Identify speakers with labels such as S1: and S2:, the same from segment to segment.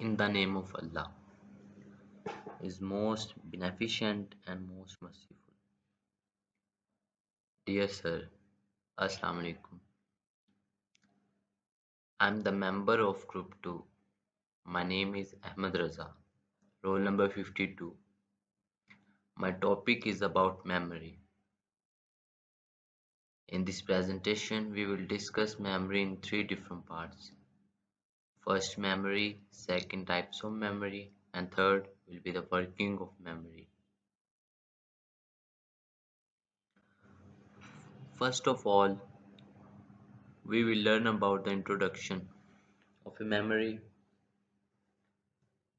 S1: In the name of Allah, is most beneficent and most merciful. Dear Sir, Assalamu alaikum. I'm the member of Group 2. My name is Ahmed Raza, roll number 52. My topic is about memory. In this presentation, we will discuss memory in three different parts. First, memory, second, types of memory, and third will be the working of memory. First of all, we will learn about the introduction of a memory.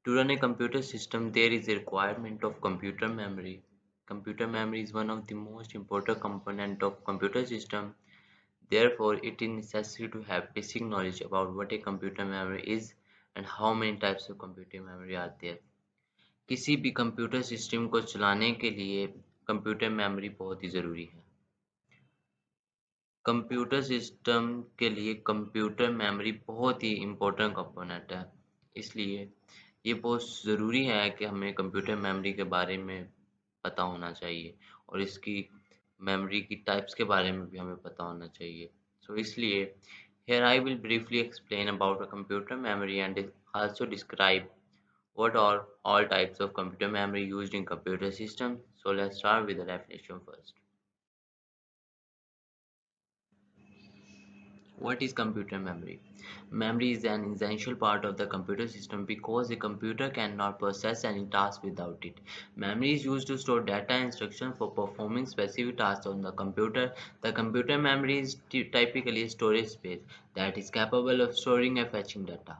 S1: To run a computer system, there is a requirement of computer memory. Computer memory is one of the most important component of computer system. Therefore, it is necessary to have basic knowledge about what a computer memory is and how many types of computer memory are there. किसी भी computer system को चलाने के लिए computer memory बहुत ही ज़रूरी है. Computer system के लिए कंप्यूटर मेमोरी बहुत ही इम्पोर्टेंट कंपोनेंट है. इसलिए ये बहुत ज़रूरी है कि हमें कंप्यूटर मेमोरी के बारे में पता होना चाहिए और इसकी मेमोरी की टाइप्स के बारे में भी हमें पता होना चाहिए. सो इसलिए here I will briefly explain about a computer memory and also describe what are all types of computer memory used in computer system. So let's start with the definition first. What is computer memory? Memory is an essential part of the computer system because a computer cannot process any task without it. Memory is used to store data and instructions for performing specific tasks on the computer. The computer memory is typically a storage space that is capable of storing and fetching data.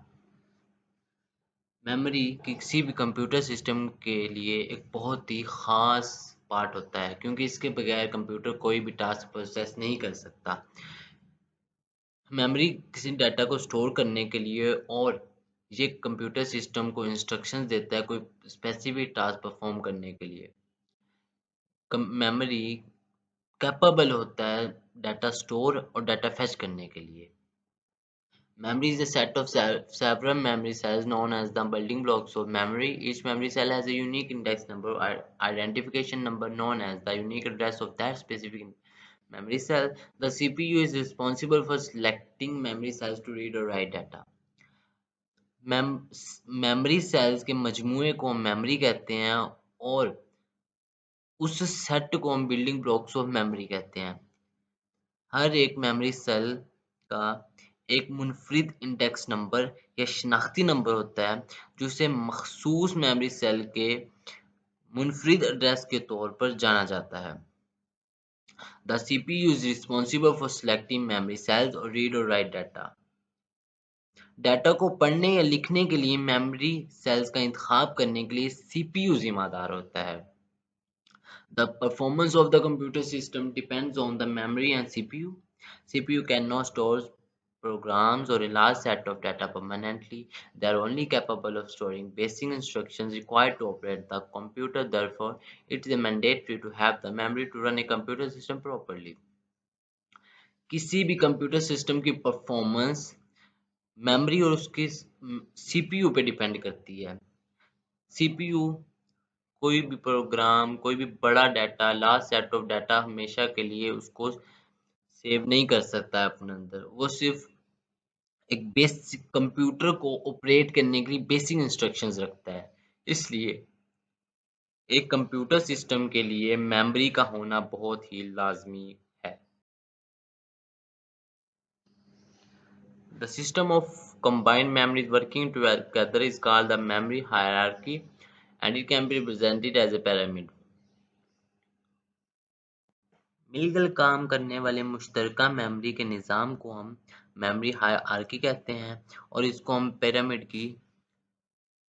S1: Memory किसी भी computer system के लिए एक बहुत ही ख़ास part होता है क्योंकि इसके बगैर कंप्यूटर कोई भी टास्क प्रोसेस नहीं कर सकता. मेमोरी किसी डाटा को स्टोर करने के लिए और ये कंप्यूटर सिस्टम को इंस्ट्रक्शंस देता है कोई स्पेसिफिक टास्क परफॉर्म करने के लिए. मेमोरी कैपेबल होता है डाटा स्टोर और डाटा फेच करने के लिए. Memory is a set of several memory cells known as the building blocks of memory. Each memory cell has a unique index number or identification number known as the unique address of that specific memory cell. The CPU is responsible for selecting memory cells to read or write data. Memory cells के मजमूए को हम memory कहते हैं और उस set को हम building blocks of memory कहते हैं. हर एक मेमोरी सेल का एक मुनफरिद इंडेक्स नंबर या शनाख्ती नंबर होता है जो उसे मखसूस मेमोरी सेल के मुनफरिद एड्रेस के तौर पर जाना जाता है. The CPU is responsible for selecting memory cells or read or write data. Data को पढ़ने या लिखने के लिए मेमोरी सेल्स का इंतखाब करने के लिए CPU जिम्मेदार होता है. The performance of the computer system depends on the memory and CPU. CPU cannot store programs or a large set of data permanently. They are only capable of storing basic instructions required to operate the computer. Therefore, it is mandatory to have the memory to run a computer system properly. किसी भी computer system की performance memory और उसके CPU पे depend करती है. CPU कोई भी प्रोग्राम, कोई भी बड़ा data, large set of data हमेशा के लिए उसको सेव नहीं कर सकता है अपने अंदर. वो सिर्फ एक बेसिक कंप्यूटर को ऑपरेट करने के लिए बेसिक इंस्ट्रक्शंस रखता है. इसलिए एक कंप्यूटर सिस्टम के लिए मेमोरी का होना बहुत ही लाजमी है. The system of combined memories working together is called the memory hierarchy and it can be represented as a pyramid. मिलकर काम करने वाले मुश्तरका मेमोरी के निज़ाम को हम मेमोरी हायरार्की कहते हैं और इसको हम पिरामिड की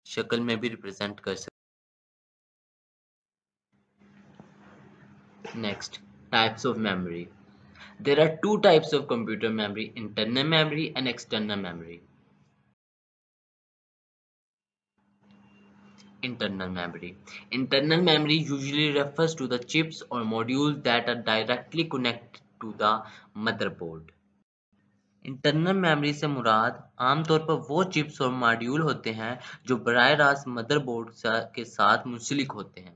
S1: शक्ल में भी रिप्रेजेंट कर सकते हैं. Next, types of memory. There are two types of computer memory: internal memory and external memory. Internal memory. Internal memory usually refers to the chips or modules that are directly connected to the motherboard. Internal memory से मुराद आमतौर पर वो chips और module होते हैं जो बराह रास्त motherboard के साथ मुंसलिक होते हैं।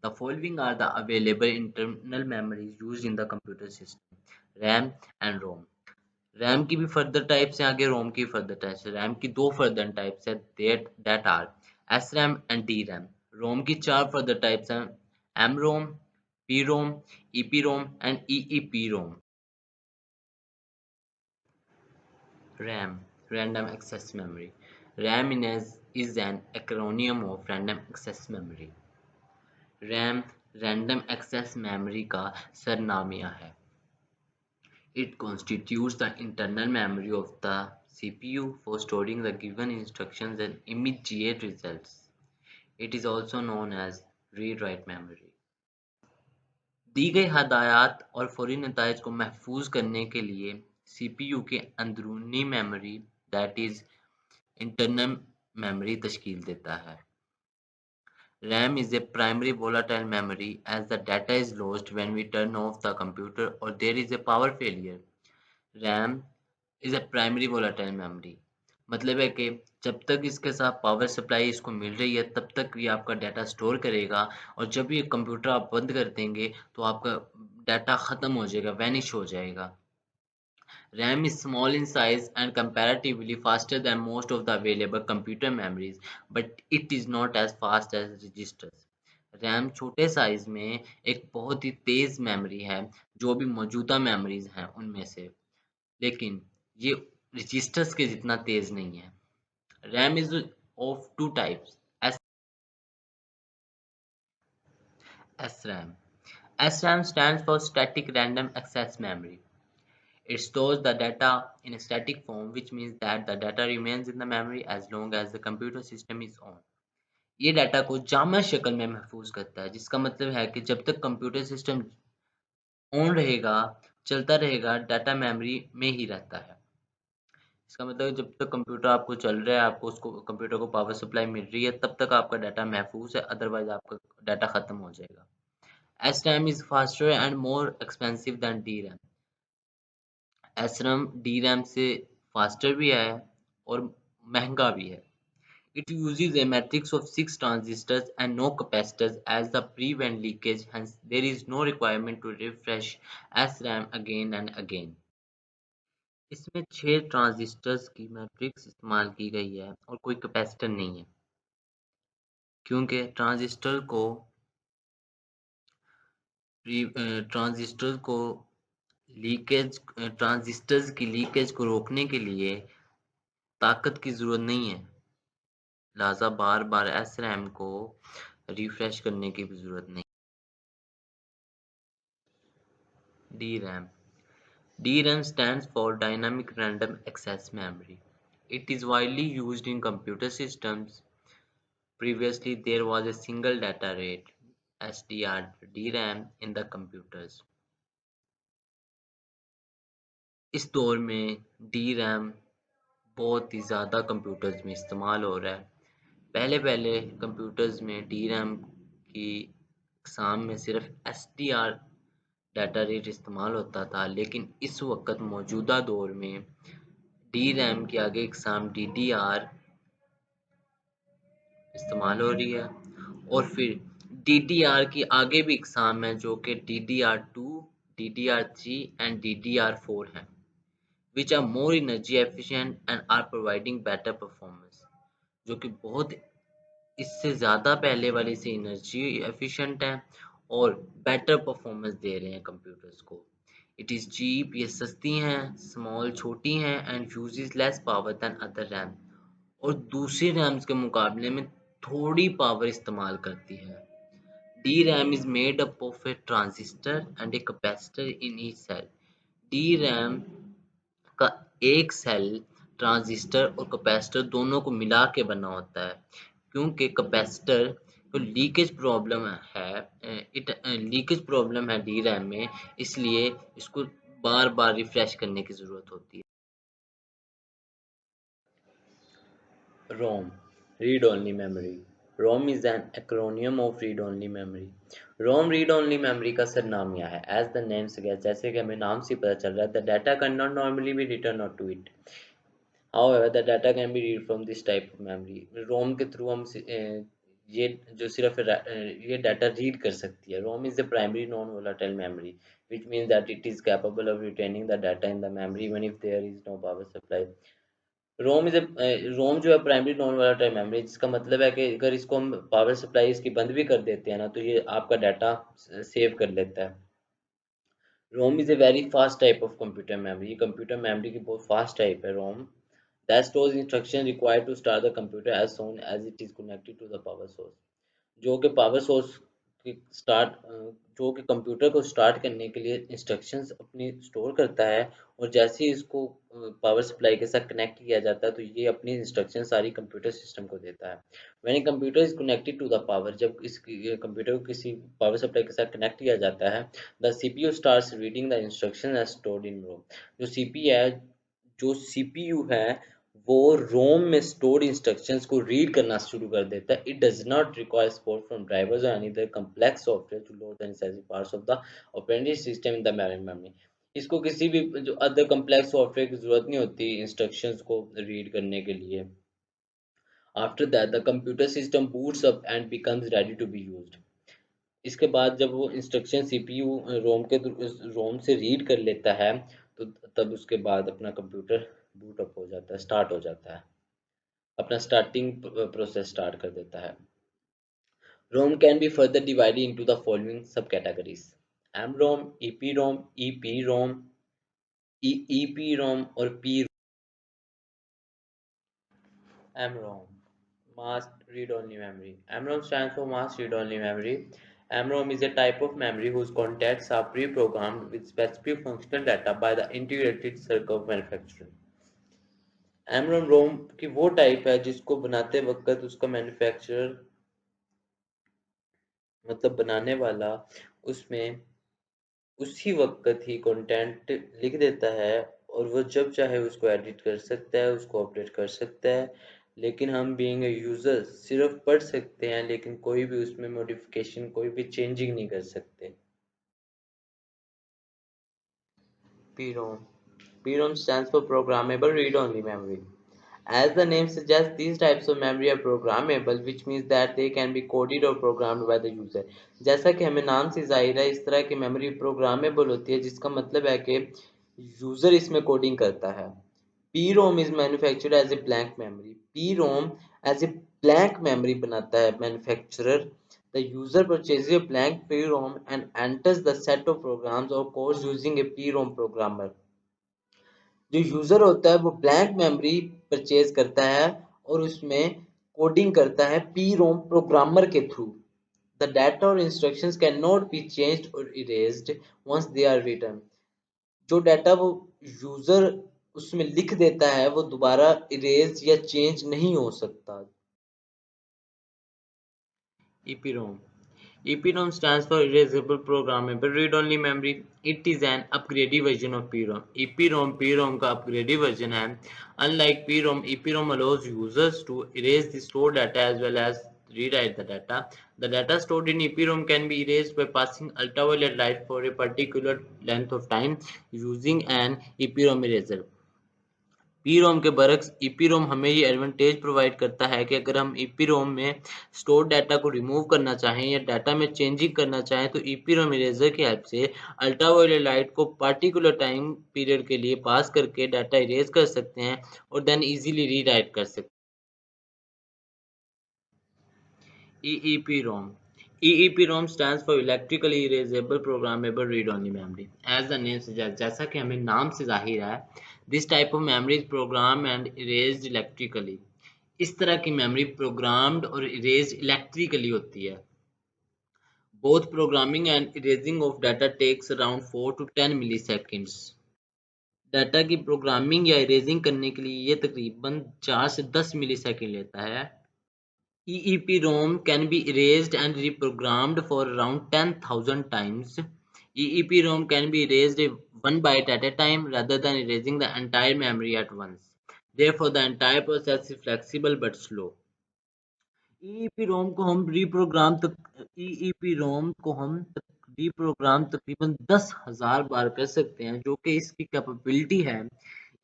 S1: The following are the available internal memories used in the computer system: RAM and ROM. RAM की भी फर्दर टाइप्स हैं, आगे रोम की फर्दर टाइप्स है। रैम की दो फर्दर टाइप्स है, that are S RAM and D RAM. ROM की चार फर्दर टाइप्स हैं, M ROM, P ROM, E P ROM and E P ROM. RAM, Random Access Memory. is an acronym of Random Access Memory. RAM Random Access Memory का सरनामिया है. It constitutes the internal memory of the CPU for storing the given instructions and immediate results. It is also known as read-write memory. दी गई हदायत और फौरी नताइज को महफूज करने के लिए CPU के अंदरूनी memory that is internal memory तश्कील देता है। RAM is a primary volatile memory as the data is lost when we turn off the computer or there is a power failure. RAM is a primary volatile memory मतलब है कि जब तक इसके साथ पावर सप्लाई इसको मिल रही है तब तक ये आपका डाटा स्टोर करेगा और जब ये कंप्यूटर आप बंद कर देंगे तो आपका डाटा ख़त्म हो जाएगा, वैनिश हो जाएगा। RAM is small in size and comparatively faster than most of the available computer memories, but it is not as fast as registers. RAM छोटे साइज में एक बहुत ही तेज मेमोरी है जो भी मौजूदा मेमोरीज हैं उनमें से, लेकिन ये रजिस्टर्स के जितना तेज नहीं है। RAM is of two types, SRAM. SRAM stands for Static Random Access Memory. It stores the data in a static form, which means that the data remains in the memory as long as the computer system is on. ये data को जामा शक्ल में महफूज करता है, जिसका मतलब है कि जब तक कंप्यूटर सिस्टम ऑन रहेगा, चलता रहेगा, डाटा मेमोरी में ही रहता है। इसका मतलब जब तक कंप्यूटर आपको चल रहा है, आपको उसको कंप्यूटर को पावर सप्लाई मिल रही है, तब तक आपका डाटा महफूज है, अदरवाइज आपका डाटा खत्म हो जाएगा। SRAM is faster and more expensive than DRAM. SRAM DRAM से फास्टर भी है और महंगा भी है। It uses a matrix of 6 transistors and no capacitors as the prevent leakage, hence there is no requirement to refresh SRAM again and again. इसमें 6 transistors की matrix इस्तेमाल की गई है और कोई कैपेसिटर नहीं है, क्योंकि ट्रांजिस्टर को ट्रांजिस्टर्स की लीकेज को रोकने के लिए ताकत की ज़रूरत नहीं है, लिहाजा बार-बार SRAM को रिफ्रेश करने की भी ज़रूरत नहीं। DRAM. DRAM stands for Dynamic Random Access Memory. It is widely used in computer systems. Previously, there was a single data rate (SDR) DRAM in the computers. इस दौर में DRAM बहुत ही ज़्यादा कंप्यूटर्स में इस्तेमाल हो रहा है। पहले कंप्यूटर्स में DRAM की अक़साम में सिर्फ SDR डाटा रेट इस्तेमाल होता था, लेकिन इस वक्त मौजूदा दौर में DRAM की आगे अक़साम DDR इस्तेमाल हो रही है और फिर DDR की आगे भी अक़साम है जो कि DDR2, DDR3 and DDR4 हैं, which are more energy efficient and are providing better performance, जो कि बहुत इससे ज़्यादा पहले वाले से एनर्जी एफिशिएंट है और बेटर परफॉर्मेंस दे रहे हैं कंप्यूटर्स को। इट इज़ चीप, ये सस्ती हैं, स्मॉल छोटी हैं and uses less power than other RAM और दूसरी रैम्स के मुकाबले में थोड़ी पावर इस्तेमाल करती है। D RAM is made up of a transistor and a capacitor in each cell. D RAM का एक सेल ट्रांजिस्टर और कैपेसिटर दोनों को मिला के बना होता है, क्योंकि कैपेसिटर को लीकेज प्रॉब्लम है डी रैम में, इसलिए इसको बार बार रिफ्रेश करने की जरूरत होती है। ROM read only memory. ROM is an acronym of read only memory. ROM read only memory का सरनामिया है। एज द नेम सजेस्ट, जैसे कि हमें नाम से पता चल रहा है, the data can not normally be written out to it. However, the data can be read from this type of memory. रोम के थ्रू हम ये जो सिर्फ ये डाटा रीड कर सकती है। ROM is the primary non volatile memory, which means that it is capable of retaining the data in the memory even if there is no power supply. ROM is ROM जो है primary non volatile memory, जिसका मतलब है कि अगर इसको हम power supply इसकी बंद भी कर देते हैं ना, तो ये आपका डाटा सेव कर लेता है। ROM is a very fast type of computer memory. Computer memory की बहुत फास्ट टाइप है रोम, that stores instruction required to start the computer as soon as it is connected to the power source। जो कि power source की start जो कि computer को start करने के लिए इंस्ट्रक्शंस अपनी स्टोर करता है, और जैसे ही इसको पावर सप्लाई के साथ कनेक्ट किया जाता है तो ये अपनी इंस्ट्रक्शन सारी कंप्यूटर सिस्टम को देता है। When computer is connected to the power, जब इस कंप्यूटर को किसी पावर सप्लाई के साथ कनेक्ट किया जाता है, the CPU starts reading the instruction as stored in ROM. जो सीपीयू है वो रोम में स्टोर्ड इंस्ट्रक्शंस को रीड करना शुरू कर देता है। It does not require support from drivers और any other complex software to load the necessary parts of the operating system in the memory. इसको किसी भी जो अदर कॉम्प्लेक्स सॉफ्टवेयर की जरूरत नहीं होती इंस्ट्रक्शंस को रीड करने के लिए। After that the computer system boots up and becomes ready to be used. इसके बाद जब वो इंस्ट्रक्शन सीपीयू रोम से रीड कर लेता है, तो तब उसके बाद अपना कंप्यूटर बूट अप हो जाता है, स्टार्ट हो जाता है, अपना स्टार्टिंग प्रोसेस स्टार्ट कर देता है। ROM can be further divided into the following sub categories: M ROM, EP ROM, EP ROM और P. M ROM, mask read only memory. MROM stands for mask read only memory. MROM is a type of memory whose contents are pre-programmed with specific functional data by the integrated circuit manufacturer. MROM रोम की वो type है जिसको बनाते वक्त उसका manufacturer मतलब बनाने वाला उसमें उसी वक्त ही कंटेंट लिख देता है, और वो जब चाहे उसको एडिट कर सकता है, उसको अपडेट कर सकता है। लेकिन हम बीइंग ए यूज़र सिर्फ पढ़ सकते हैं, लेकिन कोई भी उसमें मॉडिफिकेशन कोई भी चेंजिंग नहीं कर सकते। PROM. PROM stands for Programmable Read-Only Memory. As the name suggests, these types of memory are programmable, which means that they can be coded or programmed by the user. जैसा कि हमें नाम से जाहिर है, इस तरह की मेमोरी प्रोग्रामेबल होती है, जिसका मतलब है कि यूजर इसमें कोडिंग करता है। PROM is manufactured as a blank memory. PROM as a blank memory बनाता है manufacturer. The user purchases a blank PROM and enters the set of programs or codes using a PROM programmer. जो user होता है वो blank memory purchase करता है और उसमें कोडिंग करता है पी रोम प्रोग्रामर के थ्रू। द डाटा और instructions can not be changed और erased once they are written. जो डाटा वो यूजर उसमें लिख देता है वो दोबारा इरेज या चेंज नहीं हो सकता। EPROM. EPROM stands for Erasable Programmable Read-Only Memory. It is an upgraded version of PROM. EPROM PROM का upgraded version है. Unlike PROM, EPROM allows users to erase the stored data as well as rewrite the data. The data stored in EPROM can be erased by passing ultraviolet light for a particular length of time using an EPROM eraser. पी-रोम के बरक्स ईपीरोम हमें ये advantage provide करता है कि अगर हम ईपीरोम में store data को रिमूव करना चाहें या डाटा में चेंजिंग करना चाहें, तो ईपीरोम इरेजर की हेल्प से अल्ट्रावायलेट लाइट को पार्टिकुलर टाइम पीरियड के लिए पास करके डाटा इरेज कर सकते हैं और देन इजीली रीराइट कर सकते हैं। EEPROM. EEPROM stands for Electrically Erasable Programmable Read-Only Memory. As the name suggests, जैसा कि हमें नाम से जाहिर है, this type of memory is programmed and erased electrically. इस तरह की मेमोरी प्रोग्राम्ड और इरेज्ड इलेक्ट्रिकली होती है। Both programming and erasing of data takes around 4 to 10 milliseconds. Data की प्रोग्रामिंग या इरेजिंग करने के लिए ये तकरीबन 4 से 10 मिलीसेकंड लेता है। EEPROM can be erased and reprogrammed for around 10,000 times. EEPROM can be erased one byte at a time rather than erasing the entire memory at once. Therefore, the entire process is flexible but slow. EEPROM को हम reprogram तक EEPROM को हम reprogram तकरीबन 10,000 बार कर सकते हैं, जो कि इसकी कैपेबिलिटी है।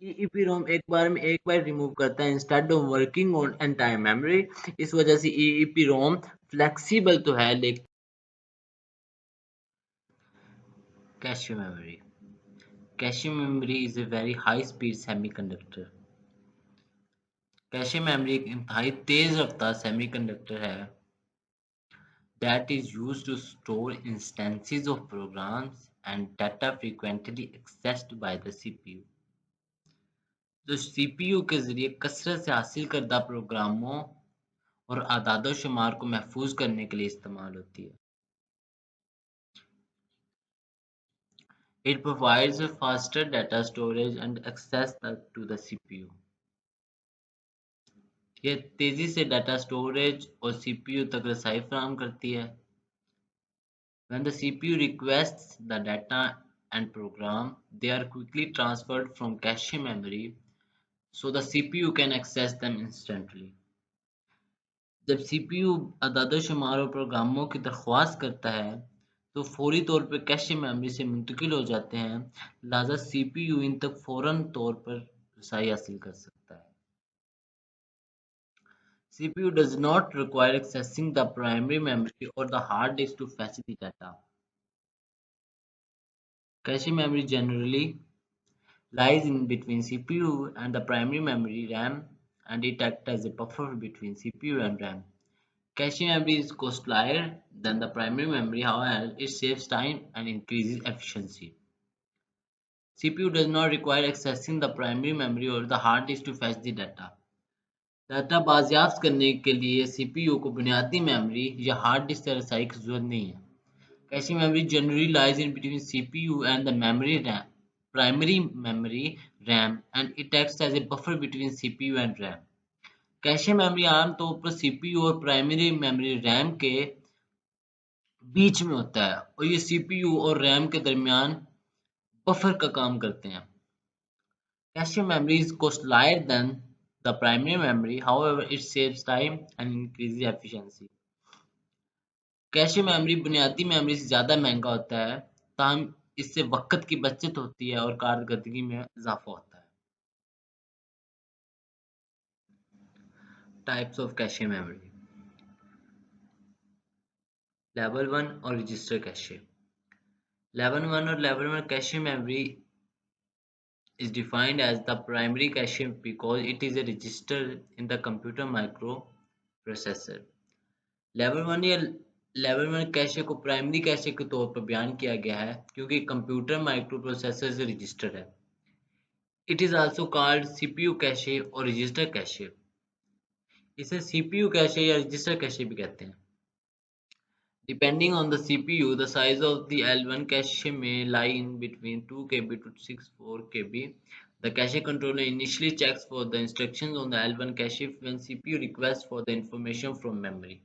S1: EEPROM एक बार में एक बार रिमूव करता है instead of working on entire memory. इस वजह से EEPROM फ्लेक्सिबल तो है, लेकिन cache memory cache memory is a very high speed semiconductor. Cache memory एक इंतहाई तेज रफ्तार सेमीकंडक्टर है that is used to store instances of programs and data frequently accessed by the CPU, जो CPU के जरिए कसरत से हासिल करदा प्रोग्रामों और आदाद शुमार को महफूज करने के लिए इस्तेमाल होती है। It provides a faster data storage and access to the CPU. यह तेजी से डाटा स्टोरेज और CPU तक रसाई फराहम करती है। When the CPU requests the data and program, they are quickly transferred from cache memory so the CPU can access them instantly. जब CPU अदाद-ओ-शुमार और प्रोग्रामों की दरख्वास्त करता है, तो फौरी तौर पर कैश मेमोरी से मुंतकिल हो जाते हैं, लिहाजा CPU इन तक फौरन तौर पर रसाई हासिल कर सकता है। CPU does not require accessing the primary memory or the hard disk to fetch the data. Cache memory generally lies in between CPU and the primary memory RAM, and it acts as a buffer between CPU and RAM. Cache memory is costlier than the primary memory, however, it saves time and increases efficiency. CPU does not require accessing the primary memory or the hard disk to fetch the data. Data बाजियाफ्त करने के लिए CPU को बुनियादी memory या hard disk से रसाई की जरूरत नहीं है। Cache memory generally lies in between CPU and the primary memory RAM, and it acts as a buffer between CPU and RAM. Cache memory आमतौर पर CPU और प्राइमरी मेमोरी RAM के बीच में होता है और ये CPU और RAM के दरमियान बफर का काम करते हैं। Cache memory is costlier than the primary memory, however, it saves time and increases efficiency. Cache memory बुनियादी मेमोरी से ज़्यादा महंगा होता है, ताहम इससे वक़्त की बचत होती है और कारकर्दगी में इजाफा होता है। Types of cache memory: level 1 और रजिस्टर कैशे। लेवल 1 और level 1 cache memory is defined as the primary cache because it is a register in the computer microprocessor. Level 1 या लेवल 1 कैशे को प्राइमरी कैशे के तौर पर बयान किया गया है क्योंकि कंप्यूटर माइक्रोप्रोसेसर से रजिस्टर है। It is also called CPU cache और रजिस्टर कैशे। इसे CPU कैशे या रजिस्टर कैशे भी कहते हैं। Depending on the CPU, the size of the L1 cache may lie in between 2 KB to 64 KB. The cache controller initially checks for the instructions on the L1 cache when CPU requests for the information from memory.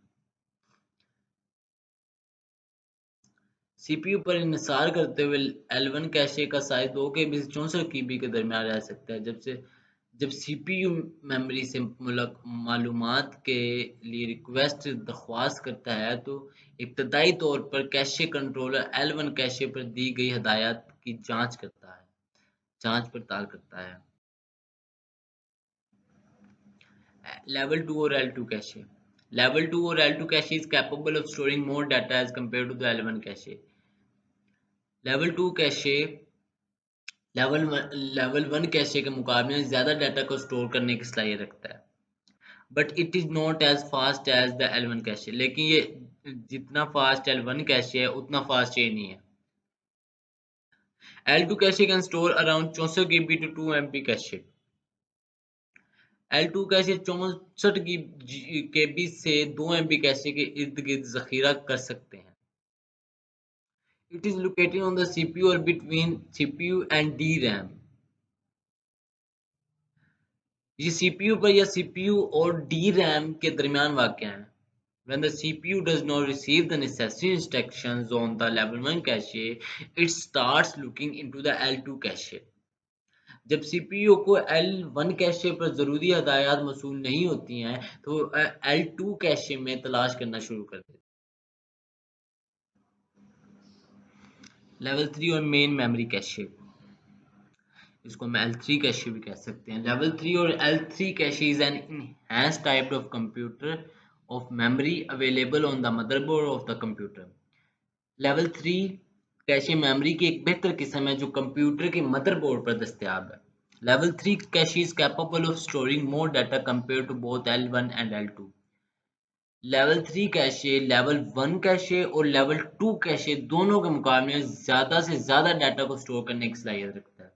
S1: CPU पर इन्हिसार करते हुए L1 cache का size 2 KB से 64 KB के दरमियान रह सकता है। जब CPU मेमोरी से मालूमात के लिए रिक्वेस्ट दरख्वास्त करता है, तो इब्तदाई तौर पर कैशे कंट्रोलर L1 कैशे पर दी गई हदायत की जांच पड़ताल करता है। लेवल 2 और L2 कैशे। लेवल 2 और L2 cache is capable of storing more data as compared to the L1 cache. Level 2 cache level 1 cache के मुकाबले में ज़्यादा डाटा को स्टोर करने की सलाहियत रखता है, but it is not as fast as the L1 cache. लेकिन ये जितना फास्ट L1 कैशे है उतना फास्ट ये नहीं है। L2 cache can store around 64 GB to 2 MB cache. L2 cache 64 KB से 2 MB कैशे के इर्द गिर्द जखीरा कर सकते हैं। It is located on the CPU or between CPU and DRAM. ये CPU पर या CPU और DRAM के दरमियान वाक़ है। When the CPU does not receive the necessary instructions on the level 1 cache, it starts looking into the L2 cache. जब CPU को L1 कैशे पर ज़रूरी हदायत मौसूल नहीं होती हैं तो L2 कैशे में तलाश करना शुरू कर देते हैं। लेवल 3 और मेन मेमोरी कैशे, इसको हम L3 कैशे भी कह सकते हैं। लेवल 3 और L3 cache is an enhanced type of computer of memory available on the motherboard of the computer। Level 3 cache memory की एक बेहतर किस्म है जो कंप्यूटर के मदरबोर्ड पर दस्तयाब है। Level 3 cache is capable of storing more data compared to both L1 and L2। Level 3 cache level 1 cache और लेवल 2 कैशे दोनों के मुकाबले में ज़्यादा से ज़्यादा डाटा को स्टोर करने की सलाहियत रखता है,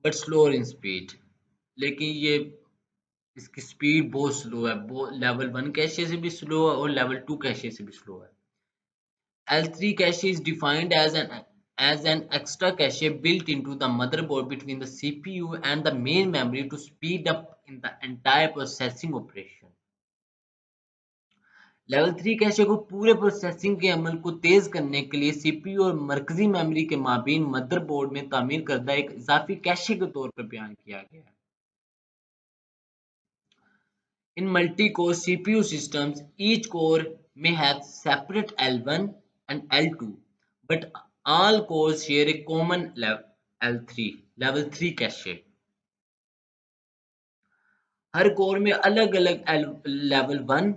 S1: बट स्लोअर इन स्पीड। लेकिन ये इसकी स्पीड बहुत स्लो है, लेवल 1 कैशे से भी स्लो है और लेवल 2 कैशे से भी स्लो है। L3 cache is defined as an extra cache built into the motherboard between the CPU and the main memory to speed up in the entire processing operation। Level 3 cache को पूरे processing के अमल को तेज करने के लिए CPU और मरकजी memory के माबीन मदरबोर्ड में तामीर करदा एक इजाफी कैशे के तौर पर बयान किया गया है। In multi-core CPU systems, each core may have separate L1 and L2, but all cores share a common L3 level 3 cache। Her core में अलग-अलग लेवल 1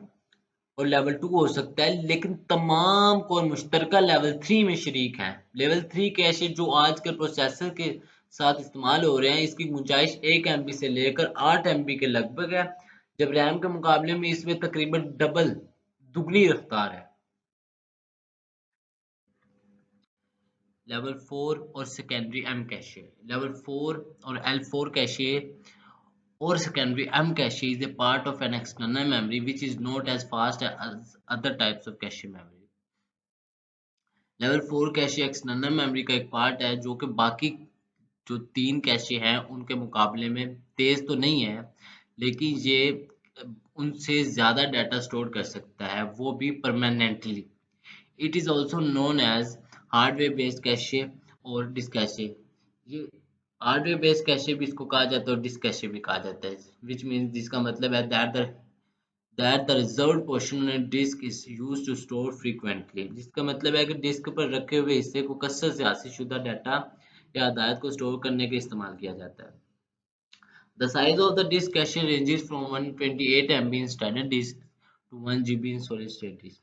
S1: और लेवल 2 हो सकता है, लेकिन तमाम कोर मुश्तरका लेवल 3 में शरीक हैं। लेवल 3 कैशे जो आजकल प्रोसेसर के साथ इस्तेमाल हो रहे हैं, इसकी गुंजाइश 1 MB से लेकर 8 MB के लगभग है, जब रैम के मुकाबले में इसमें तकरीबन डबल दुगनी रफ्तार है। लेवल 4 और सेकेंडरी एम कैशे, लेवल 4 और L4 cache or secondary M cache is a part of an external memory which is not as fast as other types of cache memory। Level 4 cache external memory का एक part है जो कि बाकी जो 3 cache हैं उनके मुकाबले में तेज तो नहीं है, लेकिन ये उनसे ज़्यादा डाटा स्टोर कर सकता है, वो भी permanently. It is also known as hardware based cache और डिस्क कैशे। ये हार्डवेयर बेस्ड कैशे भी इसको कहा जाता है और डिस्क कैशे भी कहा जाता है, विच मीन्स जिसका मतलब है that the reserved portion on disk is used to store frequently. जिसका मतलब है कि डिस्क पर रखे हुए हिस्से को कसरत से हासिल शुदा डाटा या हदायत को स्टोर करने के इस्तेमाल किया जाता है। The size of the disk cache ranges from 128 MB in standard disk to 1 GB in solid state disk।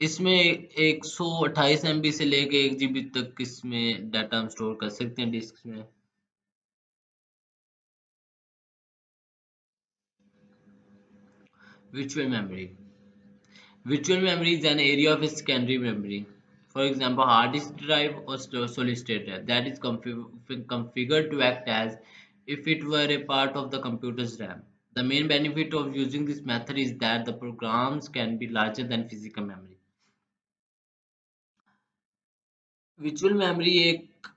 S1: इसमें 128 MB से लेके 1 GB तक इसमें डाटा हम स्टोर कर सकते हैं डिस्क में। Virtual memory. Virtual memory is an area of secondary memory. For example, hard disk drive or solid state drive that is configured to act as if it were a part of the computer's RAM। The main benefit of using this method is that the programs can be larger than physical memory। Virtual memory एक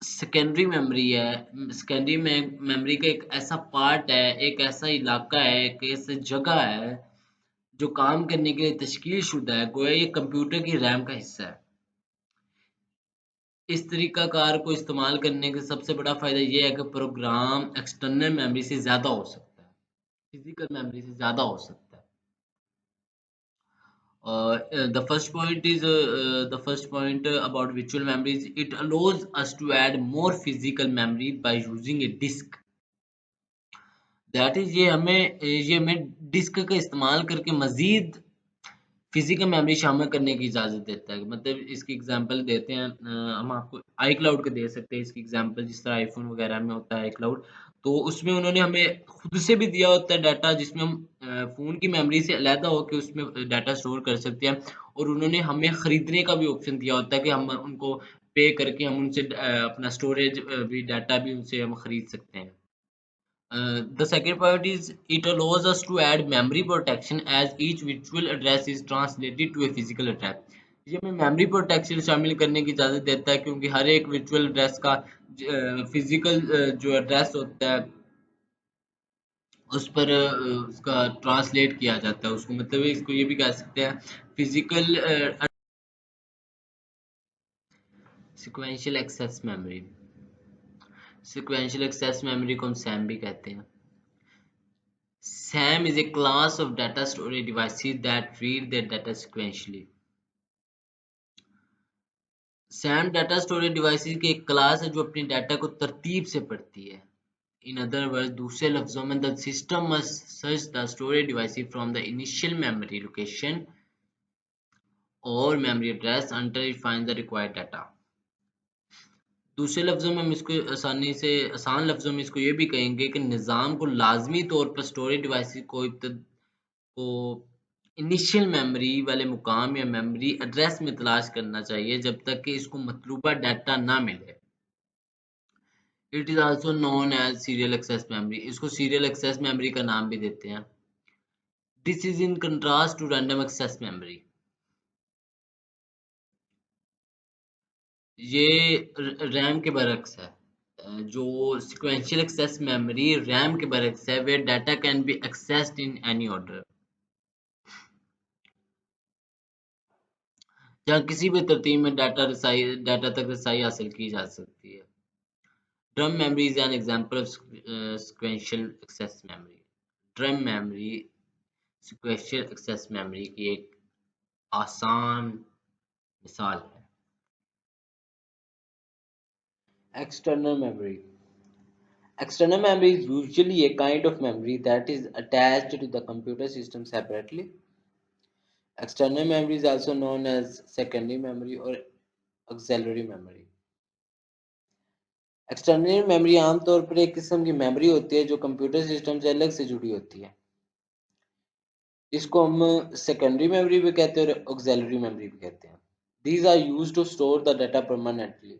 S1: secondary memory है। Secondary memory का एक ऐसा part है, एक ऐसा इलाका है, एक ऐसी जगह है जो काम करने के लिए तश्कील शुदा है, गोया ये कंप्यूटर की रैम का हिस्सा है। इस तरीक़ाकार को इस्तेमाल करने का सबसे बड़ा फ़ायदा ये है कि प्रोग्राम एक्सटर्नल मेमोरी से ज़्यादा हो सकता है, फिज़िकल मेमोरी से ज़्यादा हो सकता है। The first point about virtual memory is it allows us to add more physical memory by using a disk। That is ये हमें डिस्क का इस्तेमाल करके मज़ीद फिजिकल मेमोरी शामिल करने की इजाज़त देता है। मतलब इसकी एग्जांपल देते हैं, हम आपको आई क्लाउड का दे सकते हैं इसकी एग्जांपल, जिस तरह आईफ़ोन वगैरह में होता है आई क्लाउड। तो उसमें उन्होंने हमें खुद से भी दिया होता है डाटा, जिसमें हम फ़ोन की मेमोरी से अलहदा होके उसमें डाटा स्टोर कर सकते हैं, और उन्होंने हमें खरीदने का भी ऑप्शन दिया होता है कि हम उनको पे करके हम उनसे अपना स्टोरेज भी डाटा भी उनसे हम खरीद सकते हैं। The second point is it allows us to add memory protection as each virtual address is translated to a physical address। ये हमें मेमोरी प्रोटेक्शन शामिल करने की इजाज़त देता है, क्योंकि हर एक वर्चुअल एड्रेस का फिजिकल जो एड्रेस होता है उस पर उसका ट्रांसलेट किया जाता है उसको, मतलब इसको ये भी कह सकते हैं physical sequential access memory. Sequential access memory को हम सैम भी कहते हैं। SAM is a class of data storage devices that read their data sequentially. SAM data storage devices की एक क्लास है जो अपनी डाटा को तरतीब से पढ़ती है। In other words, दूसरे लफ्जों में the system must search the storage device from the initial memory location or memory address until it finds the required data. दूसरे लफ्जों में हम इसको आसान लफ्जों में इसको ये भी कहेंगे कि निज़ाम को लाजमी तौर पर स्टोरेज डिवाइस को इनिशियल मेमोरी वाले मुकाम या मेमोरी एड्रेस में तलाश करना चाहिए जब तक कि इसको मतलूबा डाटा ना मिले। It is also known as serial access memory. इसको सीरियल एक्सेस मेमोरी का नाम भी देते हैं। This is in contrast to random access memory. ये रैम के बरक्स है। जो सिक्वेंशियल एक्सेस मेमोरी रैम के बरक्स है, where data can be accessed in any order, जहाँ किसी भी तरतीब में डाटा तक रसाई हासिल की जा सकती है। Drum memory is an example of sequential access memory. Drum memory sequential access memory की एक आसान मिसाल है। External memory. External memory is usually a kind of memory that is attached to the computer system separately. External memory is also known as secondary memory or auxiliary memory. External memory आमतौर पर एक किस्म की memory होती है जो computer system से अलग से जुड़ी होती है। इसको हम सेकेंडरी मेमोरी भी कहते हैं और ऑक्सिलरी मेमोरी भी कहते हैं। These are used to store the data permanently.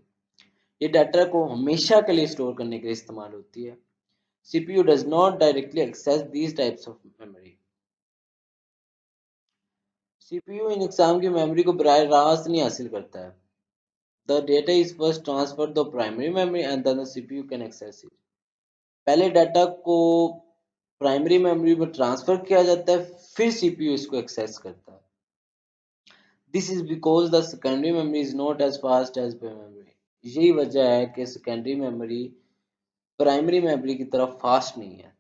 S1: ये डाटा को हमेशा के लिए स्टोर करने के लिए इस्तेमाल होती है। CPU does not directly access these types of memory. CPU इन इकसाम की मेमोरी को बराह रास्त नहीं हासिल करता है। The data is first transferred the primary memory and then the CPU can access it. पहले डाटा को प्राइमरी मेमोरी में ट्रांसफर किया जाता है, फिर सीपीयू इसको एक्सेस करता है। This is because the secondary memory is not as fast as memory. यही वजह है कि सेकेंडरी मेमोरी प्राइमरी मेमोरी की तरफ फास्ट नहीं है।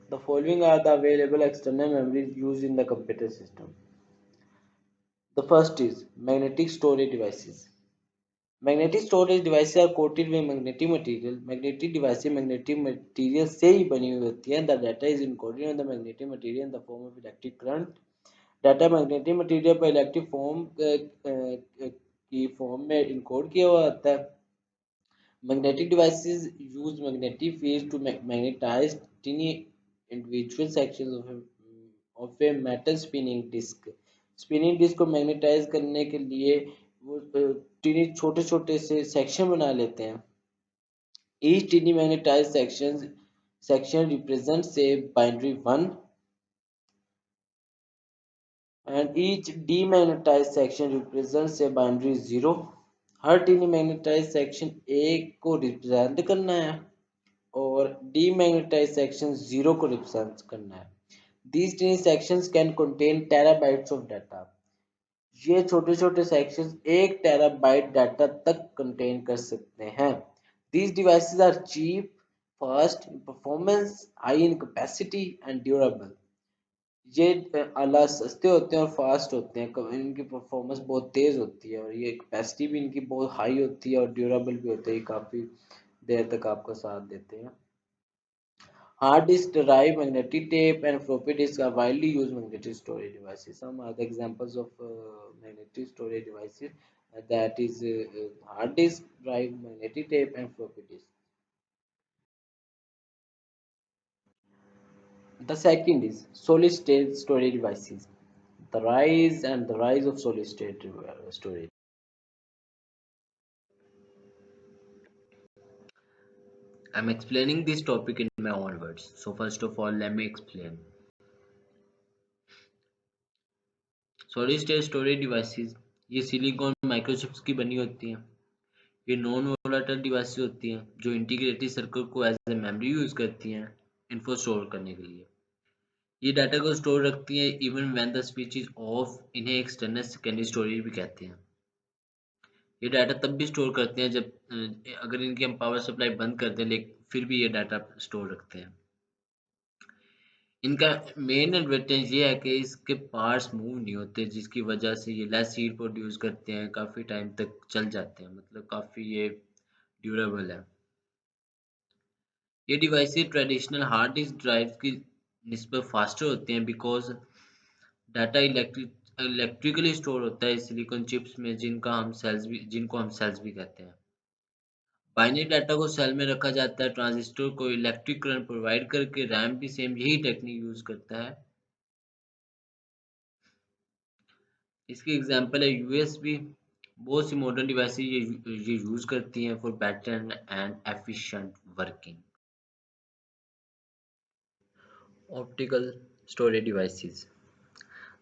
S1: The following are the available external memories used in the computer system. The first is magnetic storage devices. Magnetic storage devices are coated with magnetic material. Magnetic devices magnetic material से ही बनी हुई होती है. The data is encoded on the magnetic material in the form of electric current. Data magnetic material पर electric form की form में encode किया हुआ आता है. Magnetic devices use magnetic fields to magnetize tiny individual sections of a metal spinning disk. Spinning disk को magnetise करने के लिए वो टीनी छोटे छोटे से सेक्शन बना लेते हैं। Each tiny magnetized section represents a binary 1 and each demagnetized section represents a binary 0. हर टीनी मैग्नेटाइज सेक्शन ए को रिप्रेजेंट करना है और डीमैग्नेटाइज सेक्शन 0 को रिप्रेजेंट करना है। These tiny sections can contain terabytes of data. ये छोटे छोटे सेक्शंस 1 टेराबाइट डाटा तक कंटेन कर सकते हैं। These devices are cheap, fast in performance, high in capacity and durable. ये आला सस्ते होते हैं और फास्ट होते हैं। इनकी परफॉर्मेंस बहुत तेज होती है और ये कैपेसिटी भी इनकी बहुत हाई होती है और ड्यूरेबल भी होते हैं, काफ़ी देर तक आपका साथ देते हैं। Hard disk drive, magnetic tape, and floppy disk are widely used magnetic storage devices. Some are the examples of magnetic storage devices. That is hard disk drive, magnetic tape, and floppy disk. The second is solid state storage devices. The rise of solid state storage. I'm explaining this topic in my own words. So first of all, let me explain. Solid state storage devices ये silicon microchips की बनी होती हैं। ये non volatile devices होती हैं जो integrated circuit को एज ए मेमोरी यूज करती हैं इन्फो स्टोर करने के लिए। ये डाटा को स्टोर रखती है even when the switch is of. इन्हें एक्सटर्नल सेकेंडरी स्टोरेज भी कहते हैं। ये डाटा तब भी स्टोर करते हैं जब अगर इनकी हम पावर सप्लाई बंद कर दें, लेकिन फिर भी ये डाटा स्टोर रखते हैं। इनका मेन एडवांटेज ये है कि इसके पार्ट्स मूव नहीं होते, जिसकी वजह से ये लेस हीट प्रोड्यूस करते हैं, काफ़ी टाइम तक चल जाते हैं, मतलब काफ़ी ये ड्यूरेबल है। ये devices traditional hard disk drive की निस्बत फास्टर होते हैं बिकॉज डाटा इलेक्ट्रिकली स्टोर होता है सिलिकॉन चिप्स में, जिनको हम सेल्स भी कहते हैं। बाइनरी डाटा को सेल में रखा जाता है, ट्रांजिस्टर को इलेक्ट्रिक करंट प्रोवाइड करके। रैम भी सेम यही टेक्निक यूज करता है। इसकी एग्जांपल है यूएसबी। बहुत सी मॉडर्न डिवाइसेस ये यूज करती हैं for better and efficient working. Optical storage devices.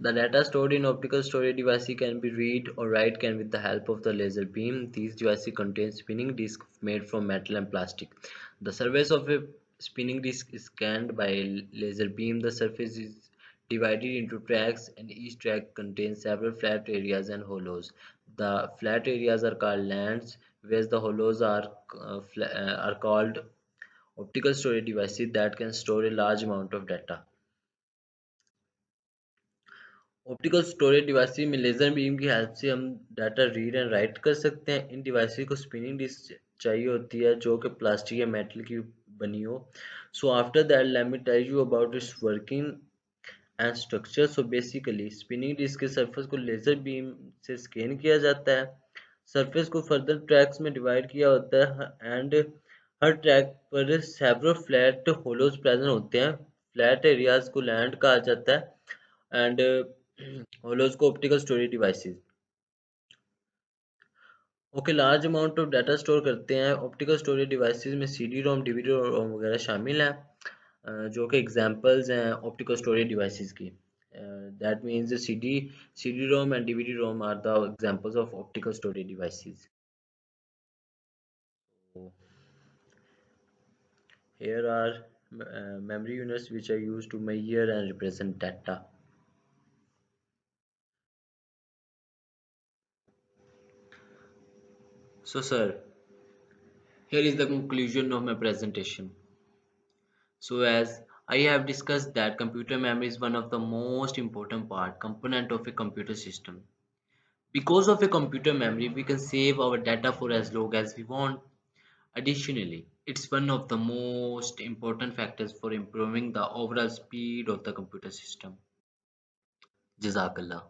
S1: The data stored in optical storage devices can be read or write can with the help of the laser beam. These devices contain spinning discs made from metal and plastic. The surface of a spinning disc is scanned by a laser beam. The surface is divided into tracks, and each track contains several flat areas and hollows. The flat areas are called lands, whereas the hollows are called optical storage devices that can store a large amount of data. Optical storage device में laser beam की help से हम data read and right कर सकते हैं। इन device को spinning disc चाहिए होती है जो कि प्लास्टिक या मेटल की बनी हो। So after that let me tell you about its working and structure. So basically spinning disk के सरफेस को लेज़र बीम से स्कैन किया जाता है। सरफेस को फर्दर ट्रैक्स में डिवाइड किया होता है एंड हर ट्रैक पर सेवरल फ्लैट होलोज प्रेजेंट होते हैं। फ्लैट एरियाज को लैंड कहा जाता है एंड होलोज को optical storage devices. Okay, large amount of data store करते हैं। ऑप्टिकल स्टोरेज डिवाइसेस में सीडी रोम, डीवीडी रोम वगैरह शामिल हैं, जो कि एग्जांपल्स हैं ऑप्टिकल स्टोरेज डिवाइसेस की। That means CD ROM and DVD ROM are the examples of optical storage devices. Here are memory units which are used to measure and represent data. So, sir, here is the conclusion of my presentation. So, as I have discussed that computer memory is one of the most important component of a computer system. Because of a computer memory, we can save our data for as long as we want. Additionally, it's one of the most important factors for improving the overall speed of the computer system. Jazakallah.